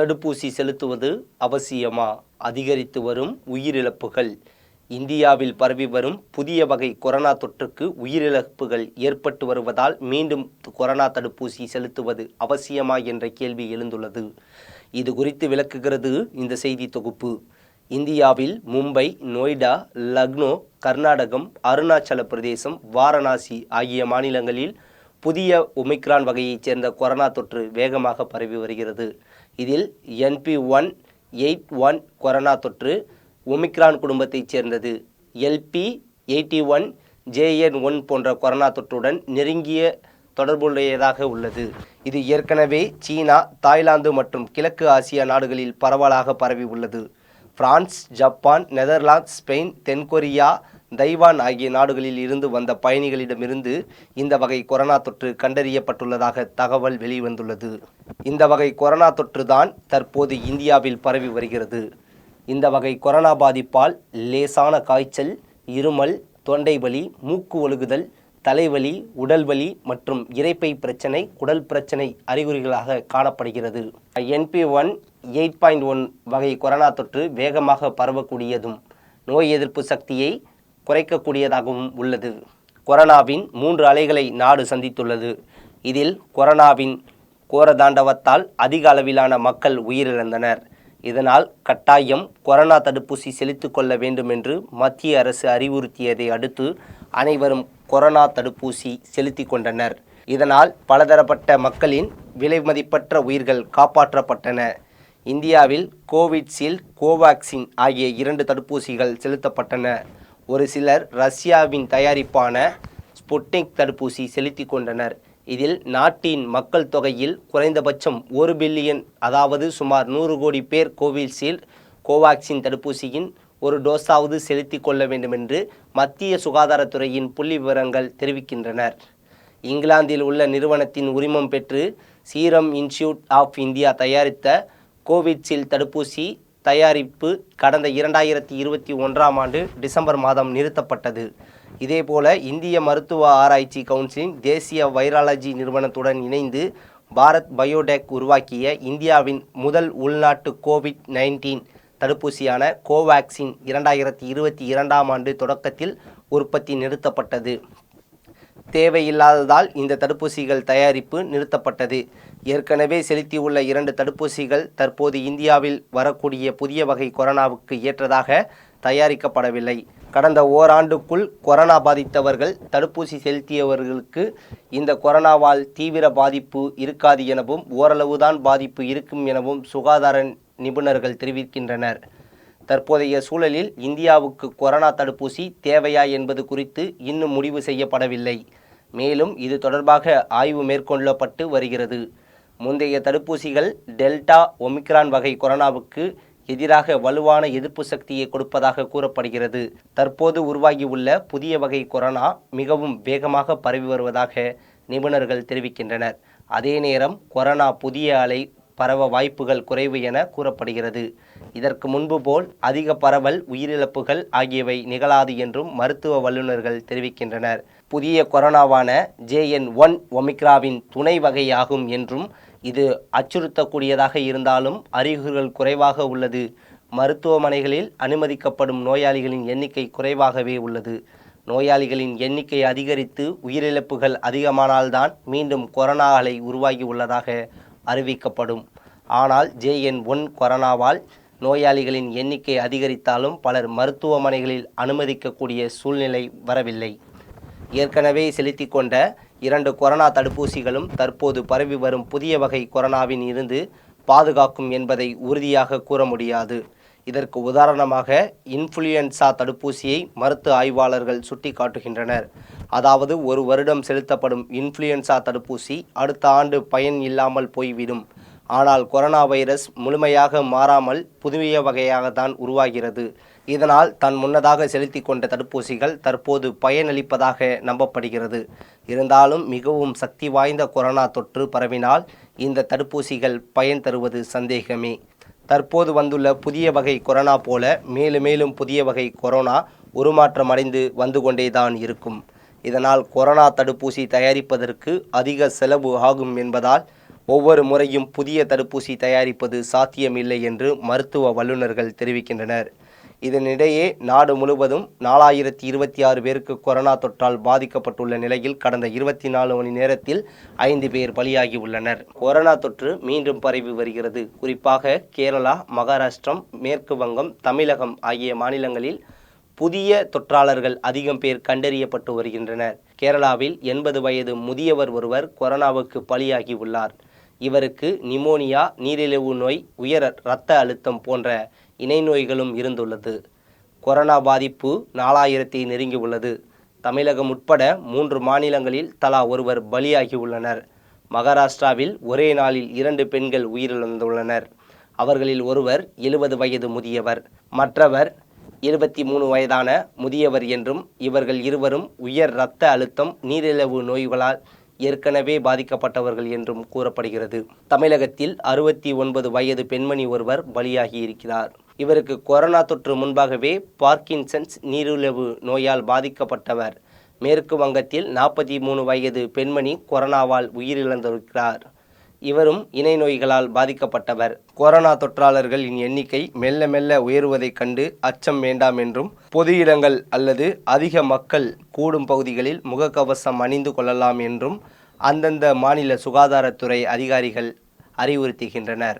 தடுப்பூசி செலுத்துவது அவசியமா? அதிகரித்து வரும் உயிரிழப்புகள். இந்தியாவில் பரவி வரும் புதிய வகை கொரோனா தொற்றுக்கு உயிரிழப்புகள் ஏற்பட்டு வருவதால் மீண்டும் கொரோனா தடுப்பூசி செலுத்துவது அவசியமா என்ற கேள்வி எழுந்துள்ளது. இது குறித்து விளக்குகிறது இந்த செய்தி தொகுப்பு. இந்தியாவில் மும்பை, நொய்டா, லக்னோ, கர்நாடகம், அருணாச்சல பிரதேசம், வாரணாசி ஆகிய மாநிலங்களில் புதிய ஒமிக்ரான் வகையைச் சேர்ந்த கொரோனா தொற்று வேகமாக பரவி வருகிறது. இதில் NP.1.8.1 கொரோனா தொற்று ஒமிக்ரான் குடும்பத்தைச் சேர்ந்தது. LP.81, JN.1 போன்ற கொரோனா தொற்றுடன் நெருங்கிய தொடர்புடையதாக உள்ளது. இது ஏற்கனவே சீனா, தாய்லாந்து மற்றும் கிழக்கு ஆசியா நாடுகளில் பரவலாக பரவி உள்ளது. பிரான்ஸ், ஜப்பான், நெதர்லாந்து, ஸ்பெயின், தென்கொரியா, தைவான் ஆகிய நாடுகளில் இருந்து வந்த பயணிகளிடமிருந்து இந்த வகை கொரோனா தொற்று கண்டறியப்பட்டுள்ளதாக தகவல் வெளிவந்துள்ளது. இந்த வகை கொரோனா தொற்று தான் தற்போது இந்தியாவில் பரவி வருகிறது. இந்த வகை கொரோனா பாதிப்பால் லேசான காய்ச்சல், இருமல், தொண்டை வலி, மூக்கு ஒழுகுதல், தலைவலி, உடல் வலி மற்றும் இரைப்பை பிரச்சனை, குடல் பிரச்சனை அறிகுறிகளாக காணப்படுகிறது. NP.1.8.1 வகை கொரோனா தொற்று வேகமாக பரவக்கூடியதும் நோய் எதிர்ப்பு சக்தியை குறைக்கக்கூடியதாகவும் உள்ளது. கொரோனாவின் 3 அலைகளை நாடு சந்தித்துள்ளது. இதில் கொரோனாவின் கோரதாண்டவத்தால் அதிக அளவிலான மக்கள் உயிரிழந்தனர். இதனால் கட்டாயம் கொரோனா தடுப்பூசி செலுத்திக் கொள்ள வேண்டும் என்று மத்திய அரசு அறிவுறுத்தியதை அடுத்து அனைவரும் கொரோனா தடுப்பூசி செலுத்தி கொண்டனர். இதனால் பலதரப்பட்ட மக்களின் விலைமதிப்பற்ற உயிர்கள் காப்பாற்றப்பட்டன. இந்தியாவில் கோவிட்ஷீல்டு, கோவாக்சின் ஆகிய 2 தடுப்பூசிகள் செலுத்தப்பட்டன. ஒரு சிலர் ரஷ்யாவின் தயாரிப்பான ஸ்புட்னிக் தடுப்பூசி செலுத்தி கொண்டனர். இதில் நாட்டின் மக்கள் தொகையில் குறைந்தபட்சம் 1 பில்லியன், அதாவது சுமார் 100 கோடி பேர் கோவிஷீல்டு, கோவாக்சின் தடுப்பூசியின் ஒரு டோஸாவது செலுத்தி கொள்ள வேண்டும் என்று மத்திய சுகாதாரத்துறையின் புள்ளி விவரங்கள் தெரிவிக்கின்றனர். இங்கிலாந்தில் உள்ள நிறுவனத்தின் உரிமம் பெற்று சீரம் இன்ஸ்டிடியூட் ஆஃப் இந்தியா தயாரித்த கோவிஷீல்டு தடுப்பூசி தயாரிப்பு கடந்த 2021ஆம் ஆண்டு டிசம்பர் மாதம் நிறுத்தப்பட்டது. இதேபோல இந்திய மருத்துவ ஆராய்ச்சி கவுன்சிலின் தேசிய வைராலஜி நிறுவனத்துடன் இணைந்து பாரத் பயோடெக் உருவாக்கிய இந்தியாவின் முதல் உள்நாட்டு கோவிட்-19 தடுப்பூசியான கோவாக்சின் 2022ஆம் ஆண்டு தொடக்கத்தில் உற்பத்தி நிறுத்தப்பட்டது. தேவையில்லாததால் இந்த தடுப்பூசிகள் தயாரிப்பு நிறுத்தப்பட்டது. ஏற்கனவே செலுத்தியுள்ள 2 தடுப்பூசிகள் தற்போது இந்தியாவில் வரக்கூடிய புதிய வகை கொரோனாவுக்கு ஏற்றதாக தயாரிக்கப்படவில்லை. கடந்த ஓராண்டுக்குள் கொரோனா பாதித்தவர்கள் தடுப்பூசி செலுத்தியவர்களுக்கு இந்த கொரோனாவால் தீவிர பாதிப்பு இருக்காது எனவும் ஓரளவுதான் பாதிப்பு இருக்கும் எனவும் சுகாதார நிபுணர்கள் தெரிவிக்கின்றனர். தற்போதைய சூழலில் இந்தியாவுக்கு கொரோனா தடுப்பூசி தேவையா என்பது குறித்து இன்னும் முடிவு செய்யப்படவில்லை. மேலும் இது தொடர்பாக ஆய்வு மேற்கொள்ளப்பட்டு வருகிறது. முந்தைய தடுப்பூசிகள் டெல்டா, ஒமிக்ரான் வகை கொரோனாவுக்கு எதிராக வலுவான எதிர்ப்பு சக்தியை கொடுப்பதாக கூறப்படுகிறது. தற்போது உருவாகியுள்ள புதிய வகை கொரோனா மிகவும் வேகமாக பரவி வருவதாக நிபுணர்கள் தெரிவிக்கின்றனர். அதே நேரம் கொரோனா புதிய அலை பரவ வாய்ப்புகள் குறைவு என கூறப்படுகிறது. இதற்கு முன்பு போல் அதிக பரவல், உயிரிழப்புகள் ஆகியவை நிகழாது என்றும் மருத்துவ வல்லுநர்கள் தெரிவிக்கின்றனர். புதிய கொரோனாவான JN.1 ஒமிக்ராவின் துணை வகையாகும் என்றும் இது அச்சுறுத்தக்கூடியதாக இருந்தாலும் அறிகுறிகள் குறைவாக உள்ளது. மருத்துவமனைகளில் அனுமதிக்கப்படும் நோயாளிகளின் எண்ணிக்கை குறைவாகவே உள்ளது. நோயாளிகளின் எண்ணிக்கை அதிகரித்து உயிரிழப்புகள் அதிகமானால்தான் மீண்டும் கொரோனா அலை உருவாகி உள்ளதாக அறிவிக்கப்படும். ஆனால் JN.1 கொரோனாவால் நோயாளிகளின் எண்ணிக்கை அதிகரித்தாலும் பலர் மருத்துவமனைகளில் அனுமதிக்கக்கூடிய சூழ்நிலை வரவில்லை. ஏற்கனவே செலுத்தி கொண்ட 2 கொரோனா தடுப்பூசிகளும் தற்போது பரவி வரும் புதிய வகை கொரோனாவின் இருந்து பாதுகாக்கும் என்பதை உறுதியாக கூற முடியாது. இதற்கு உதாரணமாக இன்ஃப்ளூயன்சா தடுப்பூசியை மருத்துவ ஆய்வாளர்கள் சுட்டிக்காட்டுகின்றனர். அதாவது 1 வருடம் செலுத்தப்படும் இன்ஃப்ளூயன்சா தடுப்பூசி அடுத்த ஆண்டு பயன் இல்லாமல் போய்விடும். ஆனால் கொரோனா வைரஸ் முழுமையாக மாறாமல் புதிய வகையாகத்தான் உருவாகிறது. இதனால் தான் முன்னதாக செலுத்தி கொண்ட தடுப்பூசிகள் தற்போது பயனளிப்பதாக நம்பப்படுகிறது. இருந்தாலும் மிகவும் சக்தி வாய்ந்த கொரோனா தொற்று பரவினால் இந்த தடுப்பூசிகள் பயன் தருவது சந்தேகமே. தற்போது வந்துள்ள புதிய வகை கொரோனா போல மேலும் புதிய வகை கொரோனா உருமாற்றம் அடைந்து வந்து கொண்டேதான் இருக்கும். இதனால் கொரோனா தடுப்பூசி தயாரிப்பதற்கு அதிக செலவு ஆகும் என்பதால் ஒவ்வொரு முறையும் புதிய தடுப்பூசி தயாரிப்பது சாத்தியமில்லை என்று மருத்துவ வல்லுநர்கள் தெரிவிக்கின்றனர். இதனிடையே நாடு முழுவதும் 4026 பேருக்கு கொரோனா தொற்றால் பாதிக்கப்பட்டுள்ள நிலையில் கடந்த 24 மணி நேரத்தில் 5 பேர் பலியாகி உள்ளனர். கொரோனா தொற்று மீண்டும் பரவி வருகிறது. குறிப்பாக கேரளா, மகாராஷ்டிரம், மேற்கு வங்கம், தமிழகம் ஆகிய மாநிலங்களில் புதிய தொற்றாளர்கள் அதிகம் பேர் கண்டறியப்பட்டு வருகின்றனர். கேரளாவில் 80 வயது முதியவர் ஒருவர் கொரோனாவுக்கு பலியாகி உள்ளார். இவருக்கு நிமோனியா, நீரிழிவு நோய், உயர் இரத்த அழுத்தம் போன்ற இணை நோய்களும் இருந்துள்ளது. கொரோனா பாதிப்பு 4000 நெருங்கி உள்ளது. தமிழகம் உட்பட 3 மாநிலங்களில் தலா ஒருவர் பலியாகி உள்ளனர். மகாராஷ்டிராவில் ஒரே நாளில் 2 பெண்கள் உயிரிழந்துள்ளனர். அவர்களில் ஒருவர் 70 வயது முதியவர், மற்றவர் 23 வயதான முதியவர் என்றும் இவர்கள் இருவரும் உயர் இரத்த அழுத்தம், நீரிழிவு நோய்களால் ஏற்கனவே பாதிக்கப்பட்டவர்கள் என்றும் கூறப்படுகிறது. தமிழகத்தில் 69 வயது பெண்மணி ஒருவர் பலியாகி இருக்கிறார். இவருக்கு கொரோனா தொற்று முன்பாகவே பார்க்கின்சன்ஸ் நீரிழிவு நோயால் பாதிக்கப்பட்டவர். மேற்கு வங்கத்தில் 43 வயது பெண்மணி கொரோனாவால் உயிரிழந்திருக்கிறார். இவரும் இணை நோய்களால் பாதிக்கப்பட்டவர். கொரோனா தொற்றாளர்களின் எண்ணிக்கை மெல்ல மெல்ல உயருவதைக் கண்டு அச்சம் வேண்டாம் என்றும், பொது இடங்கள் அல்லது அதிக மக்கள் கூடும் பகுதிகளில் முகக்கவசம் அணிந்து கொள்ளலாம் என்றும் அந்தந்த மாநில சுகாதாரத்துறை அதிகாரிகள் அறிவுறுத்துகின்றனர்.